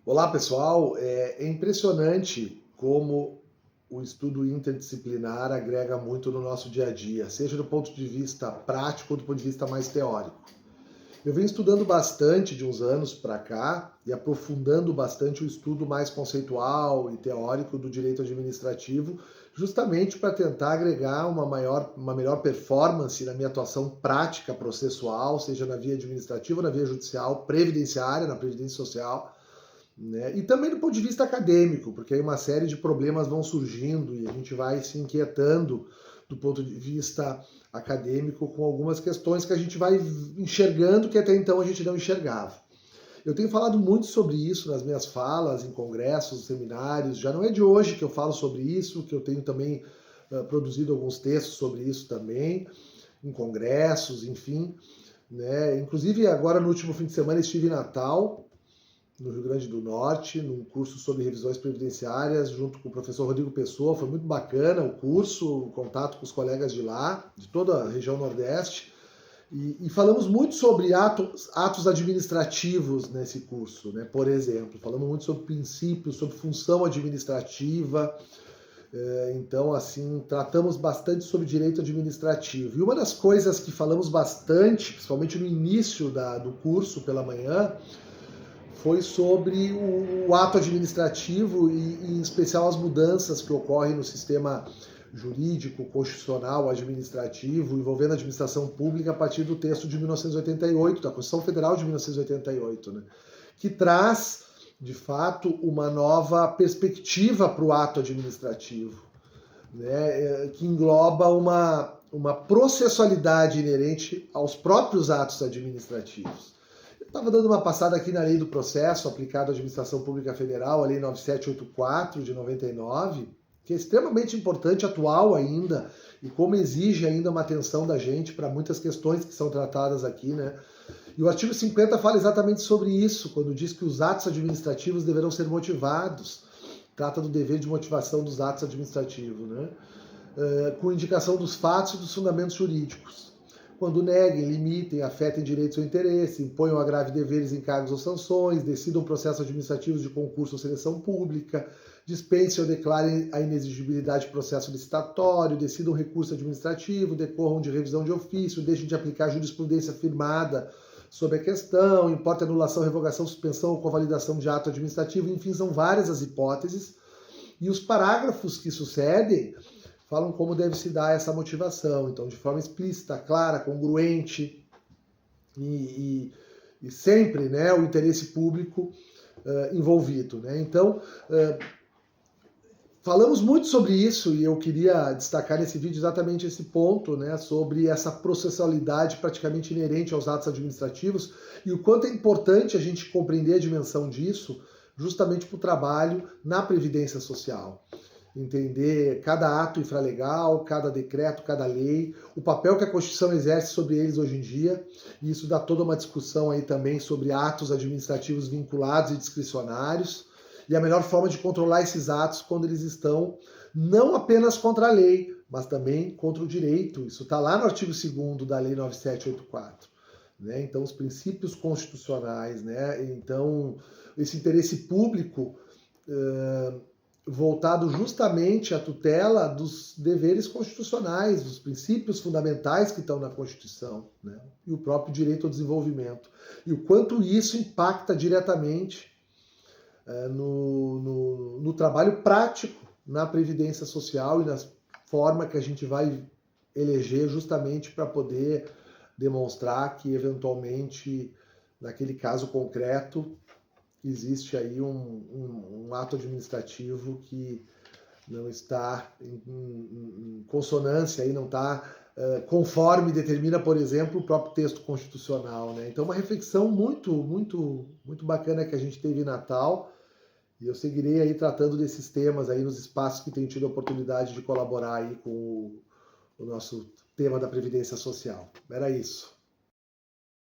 Olá, pessoal. É impressionante como o estudo interdisciplinar agrega muito no nosso dia a dia, seja do ponto de vista prático ou do ponto de vista mais teórico. Eu venho estudando bastante de uns anos para cá e aprofundando bastante o estudo mais conceitual e teórico do direito administrativo, justamente para tentar agregar uma melhor performance na minha atuação prática processual, seja na via administrativa, na via judicial, previdenciária, na previdência social, né? E também do ponto de vista acadêmico, porque aí uma série de problemas vão surgindo e a gente vai se inquietando do ponto de vista acadêmico com algumas questões que a gente vai enxergando que até então a gente não enxergava. Eu tenho falado muito sobre isso nas minhas falas, em congressos, seminários. Já não é de hoje que eu falo sobre isso, que eu tenho também produzido alguns textos sobre isso também, em congressos, enfim, né? Inclusive, agora no último fim de semana estive em Natal, no Rio Grande do Norte, num curso sobre revisões previdenciárias, junto com o professor Rodrigo Pessoa. Foi muito bacana o curso, o contato com os colegas de lá, de toda a região Nordeste. E falamos muito sobre atos administrativos nesse curso, né? Por exemplo, falamos muito sobre princípios, sobre função administrativa. Então, assim, tratamos bastante sobre direito administrativo. E uma das coisas que falamos bastante, principalmente no início do curso, pela manhã, foi sobre o ato administrativo e, em especial, as mudanças que ocorrem no sistema jurídico, constitucional, administrativo, envolvendo a administração pública a partir do texto de 1988, da Constituição Federal de 1988, né? Que traz, de fato, uma nova perspectiva para o ato administrativo, né? Que engloba uma processualidade inerente aos próprios atos administrativos. Estava dando uma passada aqui na lei do processo aplicada à administração pública federal, a lei 9784 de 99, que é extremamente importante, atual ainda, e como exige ainda uma atenção da gente para muitas questões que são tratadas aqui, né? E o artigo 50 fala exatamente sobre isso, quando diz que os atos administrativos deverão ser motivados. Trata do dever de motivação dos atos administrativos, né? Com indicação dos fatos e dos fundamentos jurídicos. Quando neguem, limitem, afetem direitos ou interesse, imponham a grave deveres, encargos ou sanções, decidam processos administrativos de concurso ou seleção pública, dispensem ou declarem a inexigibilidade de processo licitatório, decidam recurso administrativo, decorram de revisão de ofício, deixem de aplicar jurisprudência firmada sobre a questão, importa anulação, revogação, suspensão ou convalidação de ato administrativo, enfim, são várias as hipóteses. E os parágrafos que sucedem falam como deve se dar essa motivação. Então, de forma explícita, clara, congruente e sempre, né, o interesse público envolvido, né? Então, falamos muito sobre isso e eu queria destacar nesse vídeo exatamente esse ponto, né, sobre essa processualidade praticamente inerente aos atos administrativos e o quanto é importante a gente compreender a dimensão disso justamente para o trabalho na Previdência Social. Entender cada ato infralegal, cada decreto, cada lei, o papel que a Constituição exerce sobre eles hoje em dia, e isso dá toda uma discussão aí também sobre atos administrativos vinculados e discricionários, e a melhor forma de controlar esses atos quando eles estão não apenas contra a lei, mas também contra o direito. Isso está lá no artigo 2º da Lei 9784. Né? Então, os princípios constitucionais, né? Então, esse interesse público voltado justamente à tutela dos deveres constitucionais, dos princípios fundamentais que estão na Constituição, né? E o próprio direito ao desenvolvimento. E o quanto isso impacta diretamente no trabalho prático na Previdência Social e na forma que a gente vai eleger justamente para poder demonstrar que, eventualmente, naquele caso concreto, existe aí um ato administrativo que não está em consonância, aí não está conforme determina, por exemplo, o próprio texto constitucional, né? Então, uma reflexão muito, muito, muito bacana que a gente teve em Natal, e eu seguirei aí tratando desses temas aí nos espaços que tenho tido a oportunidade de colaborar aí com o nosso tema da Previdência Social. Era isso.